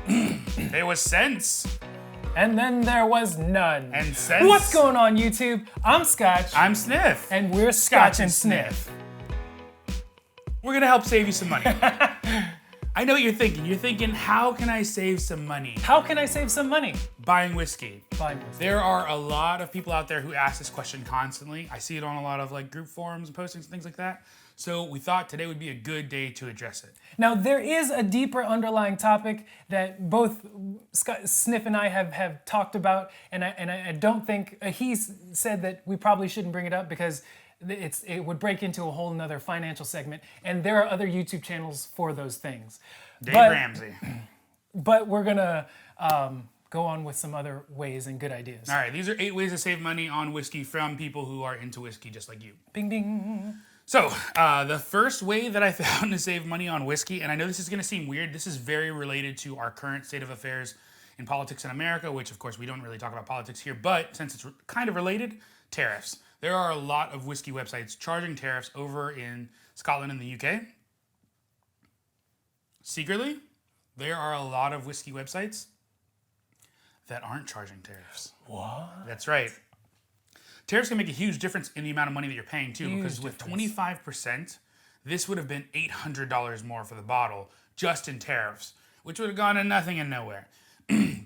There was sense. And then there was none. And sense. What's going on, YouTube? I'm Scotch. I'm Sniff. And we're Scotch and Sniff. We're gonna help save you some money. I know what you're thinking. You're thinking, how can I save some money? How can I save some money? Buying whiskey. Buying whiskey. There are a lot of people out there who ask this question constantly. I see it on a lot of like group forums and postings and things like that. So we thought today would be a good day to address it. Now, there is a deeper underlying topic that both Sniff and I have talked about, and I don't think, he's said that we probably shouldn't bring it up because it would break into a whole nother financial segment, and there are other YouTube channels for those things. Dave Ramsey. But we're gonna go on with some other ways and good ideas. All right, these are 8 ways to save money on whiskey from people who are into whiskey just like you. Bing, bing. So, the first way that I found to save money on whiskey, and I know this is going to seem weird, this is very related to our current state of affairs in politics in America, which of course we don't really talk about politics here, but since it's kind of related, tariffs. There are a lot of whiskey websites charging tariffs over in Scotland and the UK. Secretly, there are a lot of whiskey websites that aren't charging tariffs. What? That's right. Tariffs can make a huge difference in the amount of money that you're paying too, because with 25%, this would have been $800 more for the bottle just in tariffs, which would have gone to nothing and nowhere.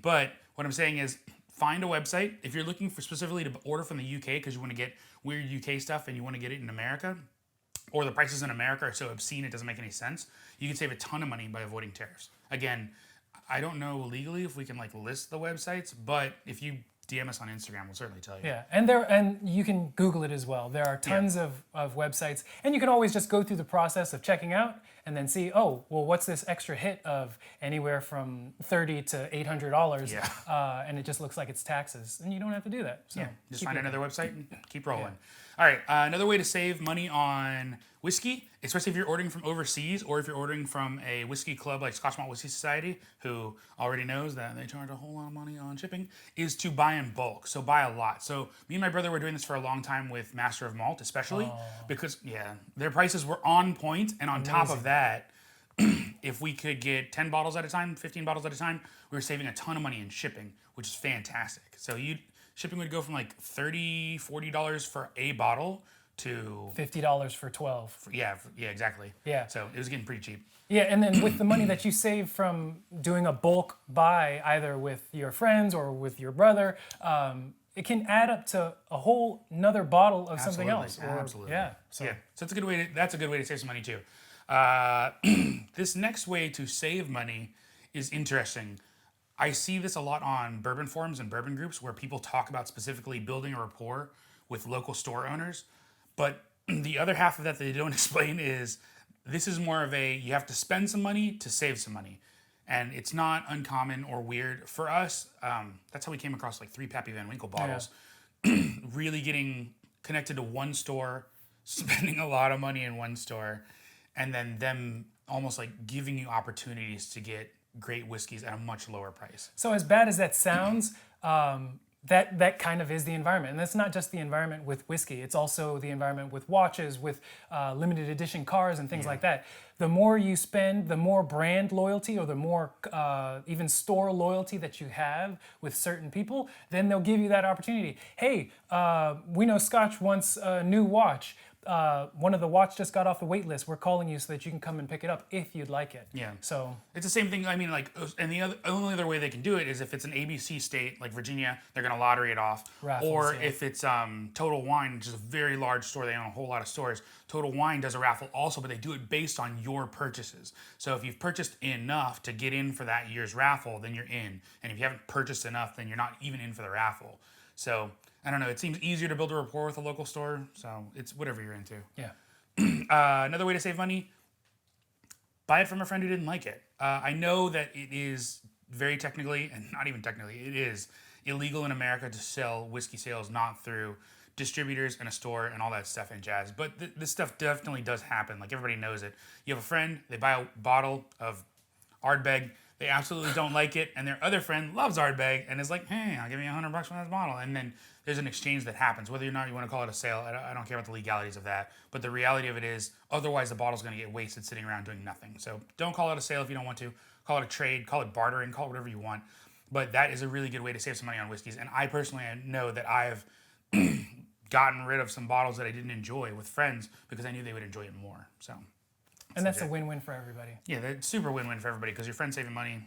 But what I'm saying is, find a website. If you're looking for specifically to order from the UK because you want to get weird UK stuff and you want to get it in America, or the prices in America are so obscene it doesn't make any sense, you can save a ton of money by avoiding tariffs. Again, I don't know legally if we can like list the websites, but if you DM us on Instagram, we'll certainly tell you. Yeah, and you can Google it as well. There are tons of websites, and you can always just go through the process of checking out and then see, oh, well, what's this extra hit of anywhere from $30 to $800, and it just looks like it's taxes, and you don't have to do that. So just find another website and keep rolling. Yeah. All right, another way to save money on whiskey, especially if you're ordering from overseas or if you're ordering from a whiskey club like Scotch Malt Whiskey Society, who already knows that they charge a whole lot of money on shipping, is to buy in bulk. So buy a lot. So me and my brother were doing this for a long time with Master of Malt, especially because their prices were on point, and on top of that, if we could get 10 bottles at a time, 15 bottles at a time, we were saving a ton of money in shipping, which is fantastic. So shipping would go from like $30, $40 for a bottle to $50 for 12. Yeah, exactly. Yeah. So it was getting pretty cheap. Yeah, and then with the money that you save from doing a bulk buy, either with your friends or with your brother, it can add up to a whole another bottle of something else. Absolutely. Yeah. So it's a good way. That's a good way to save some money too. This next way to save money is interesting. I see this a lot on bourbon forums and bourbon groups where people talk about specifically building a rapport with local store owners. But the other half of that they don't explain is this is more of a, you have to spend some money to save some money. And it's not uncommon or weird. For us, that's how we came across like 3 Pappy Van Winkle bottles. Yeah. Really getting connected to one store, spending a lot of money in one store, and then them almost like giving you opportunities to get great whiskeys at a much lower price. So as bad as that sounds, that kind of is the environment. And that's not just the environment with whiskey. It's also the environment with watches, with limited edition cars and things like that. The more you spend, the more brand loyalty or the more even store loyalty that you have with certain people, then they'll give you that opportunity. Hey, we know Scotch wants a new watch. One of the watch just got off the wait list. We're calling you so that you can come and pick it up if you'd like it. Yeah. So it's the same thing. I mean, like, and the only other way they can do it is if it's an ABC state like Virginia, they're going to lottery it off. Raffles, or if it's Total Wine, which is a very large store, they own a whole lot of stores. Total Wine does a raffle also, but they do it based on your purchases. So if you've purchased enough to get in for that year's raffle, then you're in. And if you haven't purchased enough, then you're not even in for the raffle. So I don't know. It seems easier to build a rapport with a local store. So it's whatever you're into. Yeah. Another way to save money, buy it from a friend who didn't like it. I know that it is very technically, and not even technically, it is illegal in America to sell whiskey sales not through distributors in a store and all that stuff and jazz. But this stuff definitely does happen. Like, everybody knows it. You have a friend, they buy a bottle of Ardbeg, they absolutely don't like it, and their other friend loves Ardbeg and is like, hey, I'll give you $100 for this bottle. And then there's an exchange that happens. Whether or not you want to call it a sale, I don't care about the legalities of that. But the reality of it is, otherwise the bottle's going to get wasted sitting around doing nothing. So don't call it a sale if you don't want to. call it a trade, call it bartering, call it whatever you want. But that is a really good way to save some money on whiskeys. And I personally know that I've gotten rid of some bottles that I didn't enjoy with friends because I knew they would enjoy it more. So, and that's a win-win for everybody. Yeah, that's super win-win for everybody because your friend's saving money.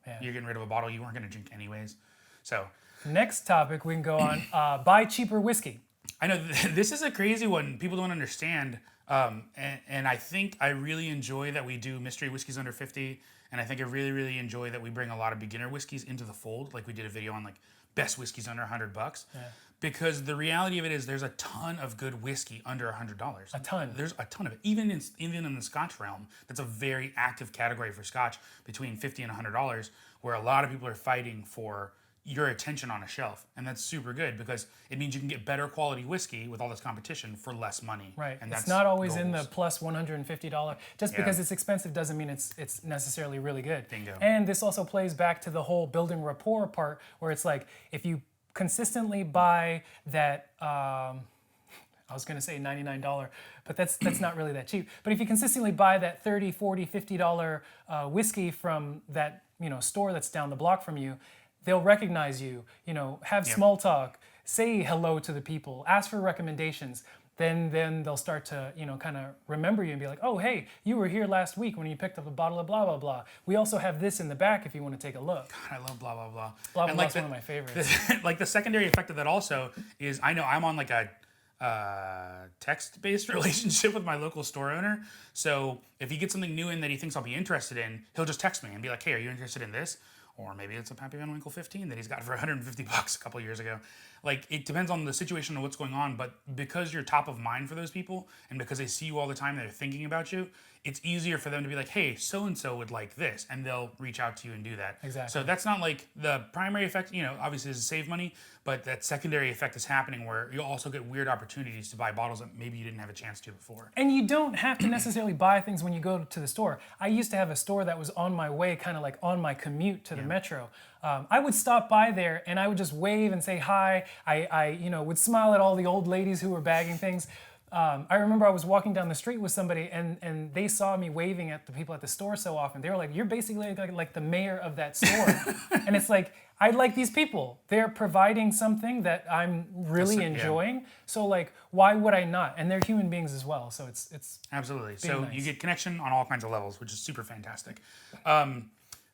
Yeah. You're getting rid of a bottle you weren't going to drink anyways. So, next topic we can go on: buy cheaper whiskey. I know this is a crazy one. People don't understand. And I think I really enjoy that we do mystery whiskeys under 50. And I think I really, really enjoy that we bring a lot of beginner whiskeys into the fold. Like we did a video on like best whiskeys under $100. Yeah. Because the reality of it is there's a ton of good whiskey under $100. A ton. There's a ton of it. Even in the Scotch realm, that's a very active category for Scotch between $50 and $100, where a lot of people are fighting for your attention on a shelf. And that's super good because it means you can get better quality whiskey with all this competition for less money. Right. And it's not always in the plus $150. Just because it's expensive doesn't mean it's necessarily really good. Bingo. And this also plays back to the whole building rapport part where it's like if you consistently buy that I was going to say $99, but that's not really that cheap. But if you consistently buy that $30, $40, $50 whiskey from that store that's down the block from you, they'll recognize you, have small talk, say hello to the people, ask for recommendations. Then they'll start to, kind of remember you and be like, oh, hey, you were here last week when you picked up a bottle of blah, blah, blah. We also have this in the back if you want to take a look. God, I love blah, blah, blah. Blah, blah, blah is one of my favorites. Like the secondary effect of that also is I know I'm on like a text-based relationship with my local store owner. So if he gets something new in that he thinks I'll be interested in, he'll just text me and be like, hey, are you interested in this? Or maybe it's a Pappy Van Winkle 15 that he's got for $150 a couple years ago. Like, it depends on the situation and what's going on, but because you're top of mind for those people, and because they see you all the time, they're thinking about you, it's easier for them to be like, hey, so-and-so would like this, and they'll reach out to you and do that. Exactly. So that's not like the primary effect, obviously is to save money, but that secondary effect is happening where you'll also get weird opportunities to buy bottles that maybe you didn't have a chance to before. And you don't have to necessarily buy things when you go to the store. I used to have a store that was on my way, kind of like on my commute to the metro. I would stop by there and I would just wave and say hi. I would smile at all the old ladies who were bagging things. I remember I was walking down the street with somebody and they saw me waving at the people at the store so often. They were like, you're basically like the mayor of that store. And it's like, I like these people. They're providing something that I'm really enjoying. Yeah. So like, why would I not? And they're human beings as well. So it's absolutely. So nice. You get connection on all kinds of levels, which is super fantastic.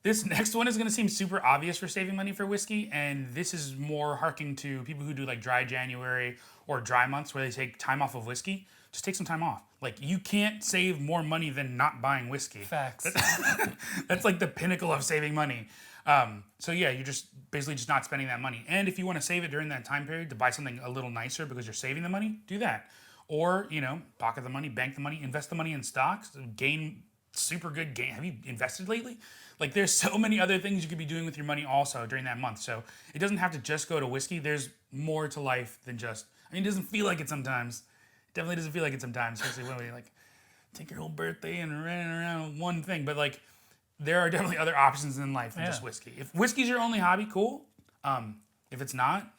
This next one is going to seem super obvious for saving money for whiskey, and this is more harking to people who do like dry January or dry months where they take time off of whiskey. Just take some time off. Like, you can't save more money than not buying whiskey. Facts. That's like the pinnacle of saving money. So yeah, you're just basically just not spending that money. And if you want to save it during that time period to buy something a little nicer because you're saving the money, do that. Or, pocket the money, bank the money, invest the money in stocks, gain super good gain. Have you invested lately? Like, there's so many other things you could be doing with your money also during that month. So it doesn't have to just go to whiskey. There's more to life than just, it doesn't feel like it sometimes. It definitely doesn't feel like it sometimes, especially when we like take your whole birthday and run around one thing. But like, there are definitely other options in life than just whiskey. If whiskey's your only hobby, cool. If it's not,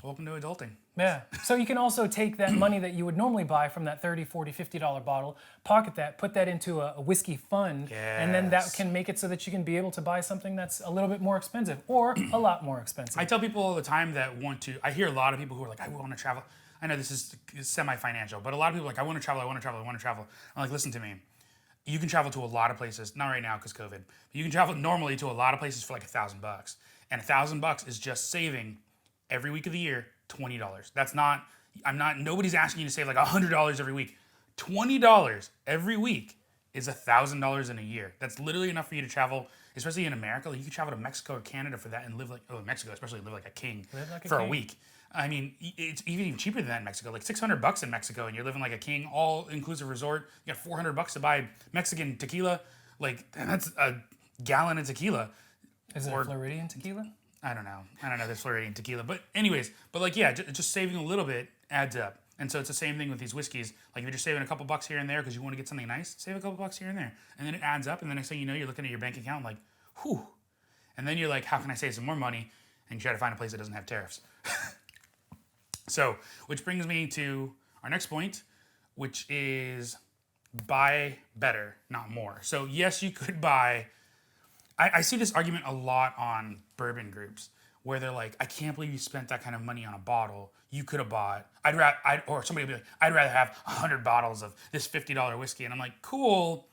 welcome to adulting. Yeah. So you can also take that money that you would normally buy from that $30, $40, $50 bottle, pocket that, put that into a whiskey fund, and then that can make it so that you can be able to buy something that's a little bit more expensive or a lot more expensive. I tell people all the time that I hear a lot of people who are like, I want to travel. I know this is semi-financial, but a lot of people are like, I want to travel. I'm like, listen to me. You can travel to a lot of places, not right now because COVID, but you can travel normally to a lot of places for like $1,000. And $1,000 is just saving every week of the year $20. Nobody's asking you to save like $100 every week. $20 every week is $1,000 in a year. That's literally enough for you to travel, especially in America. Like, you could travel to Mexico or Canada for that and live like, Mexico especially, live like a king for a week. I mean, it's even cheaper than that in Mexico. Like $600 in Mexico, and you're living like a king, all-inclusive resort. You got $400 to buy Mexican tequila. Like, that's a gallon of tequila. Is it a Floridian tequila? I don't know. There's Floridian tequila. But anyways, like, yeah, just saving a little bit adds up. And so it's the same thing with these whiskeys. Like, if you're just saving a couple bucks here and there because you want to get something nice, save a couple bucks here and there. And then it adds up, and the next thing you know, you're looking at your bank account like, whew. And then you're like, how can I save some more money? And you try to find a place that doesn't have tariffs. So, which brings me to our next point, which is buy better, not more. So yes, you could buy I see this argument a lot on bourbon groups where they're like, I can't believe you spent that kind of money on a bottle. You could have bought, or somebody would be like, I'd rather have 100 bottles of this $50 whiskey. And I'm like, cool,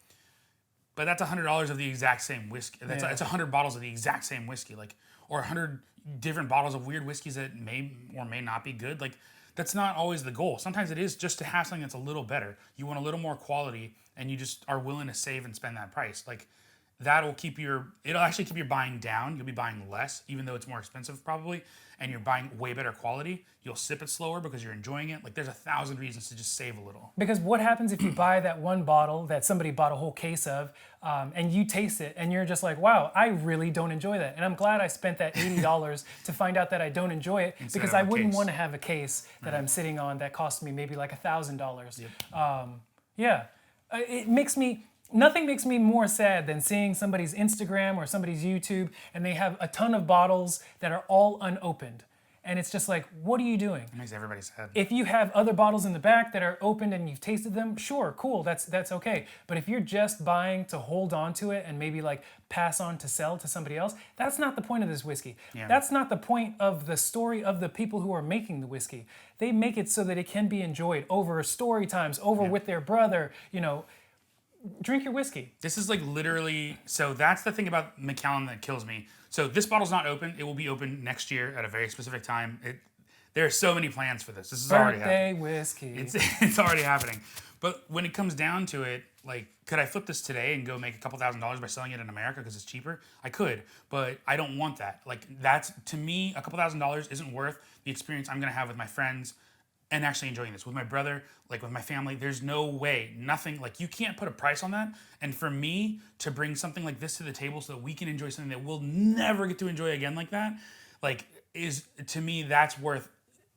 but that's $100 of the exact same whiskey. That's 100 bottles of the exact same whiskey, like, or 100 different bottles of weird whiskeys that may or may not be good. Like, that's not always the goal. Sometimes it is just to have something that's a little better. You want a little more quality, and you just are willing to save and spend that price. Like, it'll actually keep your buying down. You'll be buying less, even though it's more expensive probably, and you're buying way better quality. You'll sip it slower because you're enjoying it. Like, there's 1,000 reasons to just save a little. Because what happens if you buy that one bottle that somebody bought a whole case of, and you taste it, and you're just like, wow, I really don't enjoy that. And I'm glad I spent that $80 to find out that I don't enjoy it, because I wouldn't want to have a case that I'm sitting on that cost me maybe like $1,000. Yep. It makes me... Nothing makes me more sad than seeing somebody's Instagram or somebody's YouTube and they have a ton of bottles that are all unopened. And it's just like, what are you doing? It makes everybody sad. If you have other bottles in the back that are opened and you've tasted them, sure, cool, that's okay. But if you're just buying to hold on to it and maybe like pass on to sell to somebody else, that's not the point of this whiskey. Yeah. That's not the point of the story of the people who are making the whiskey. They make it so that it can be enjoyed over story times, over with their brother, drink your whiskey. This is like literally, so that's the thing about Macallan that kills me. So this bottle's not open. It will be open next year at a very specific time. There are so many plans for this. This is already happening. Birthday whiskey. It's already happening. But when it comes down to it, like, could I flip this today and go make a couple $1,000s by selling it in America because it's cheaper? I could, but I don't want that. Like, that's, to me, a couple $1,000s isn't worth the experience I'm gonna have with my friends and actually enjoying this with my brother, like with my family. There's no way, nothing, like, you can't put a price on that. And for me to bring something like this to the table so that we can enjoy something that we'll never get to enjoy again like that, like, is, to me, that's worth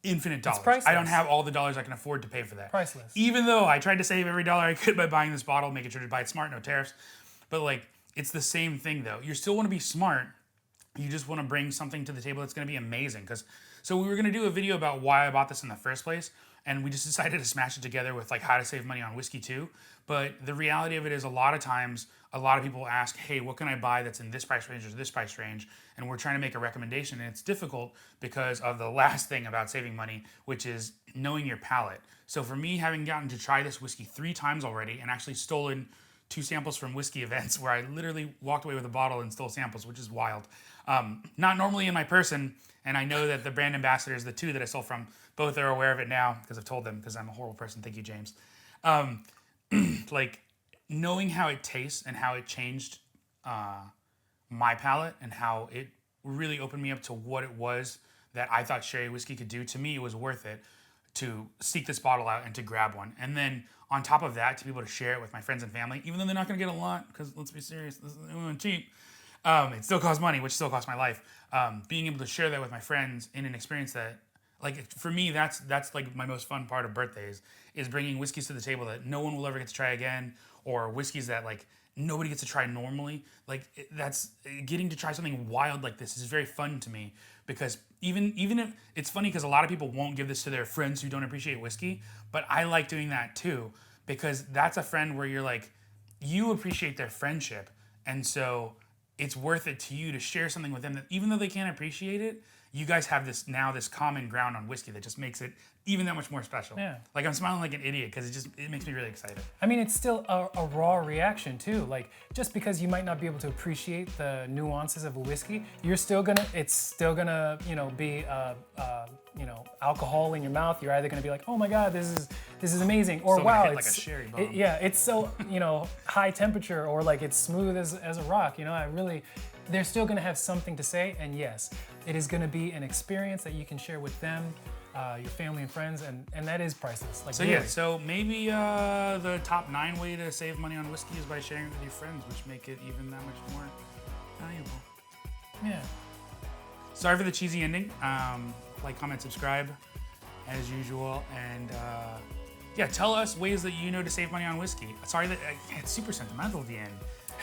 infinite dollars. Priceless. I don't have all the dollars I can afford to pay for that. Priceless. Even though I tried to save every dollar I could by buying this bottle, making sure to buy it smart, no tariffs. But like, it's the same thing though. You still want to be smart. You just want to bring something to the table that's going to be amazing. So we were going to do a video about why I bought this in the first place, and we just decided to smash it together with like how to save money on whiskey too. But the reality of it is, a lot of times, a lot of people ask, hey, what can I buy that's in this price range or this price range? And we're trying to make a recommendation, and it's difficult because of the last thing about saving money, which is knowing your palate. So for me, having gotten to try this whiskey 3 times already and actually stolen 2 samples from whiskey events where I literally walked away with a bottle and stole samples, which is wild. Not normally in my person, and I know that the brand ambassadors, the 2 that I stole from, both are aware of it now because I've told them, because I'm a horrible person. Thank you, James. Like, knowing how it tastes and how it changed my palate and how it really opened me up to what it was that I thought sherry whiskey could do. To me, it was worth it to seek this bottle out and to grab one. And then on top of that, to be able to share it with my friends and family, even though they're not going to get a lot, because let's be serious, this isn't cheap. It still costs money, which still costs my life. Being able to share that with my friends in an experience that, like, for me, that's like my most fun part of birthdays, is bringing whiskeys to the table that no one will ever get to try again, or whiskeys that like nobody gets to try normally. Like, that's getting to try something wild like this is very fun to me, because even if it's funny, because a lot of people won't give this to their friends who don't appreciate whiskey, but I like doing that too, because that's a friend where you're like, you appreciate their friendship, and so it's worth it to you to share something with them that even though they can't appreciate it, you guys have this common ground on whiskey that just makes it even that much more special. Yeah. Like, I'm smiling like an idiot because it makes me really excited. I mean, it's still a raw reaction too. Like, just because you might not be able to appreciate the nuances of a whiskey, it's still gonna, be, alcohol in your mouth. You're either gonna be like, oh my God, this is amazing, or Still wow, hit it's like a sherry bomb. it's so high temperature, or like it's smooth as a rock. They're still gonna have something to say, and yes, it is gonna be an experience that you can share with them, your family and friends, and that is priceless. Like, so really. yeah, so maybe the top 9 way to save money on whiskey is by sharing it with your friends, which make it even that much more valuable. Yeah. Sorry for the cheesy ending. Like, comment, subscribe, as usual, and tell us ways that you know to save money on whiskey. Sorry that it's super sentimental at the end.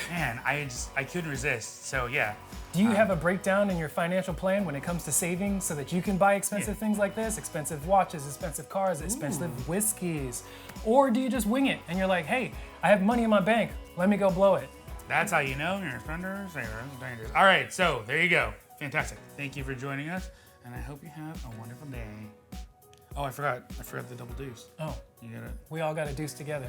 Man, I couldn't resist. So yeah. Do you have a breakdown in your financial plan when it comes to saving so that you can buy expensive things like this? Expensive watches, expensive cars, expensive whiskeys? Or do you just wing it and you're like, hey, I have money in my bank, let me go blow it? That's how you know you're a spender or saver. It's dangerous. All right, so there you go. Fantastic. Thank you for joining us, and I hope you have a wonderful day. Oh, I forgot the double deuce. Oh, You got it. we all got a deuce together.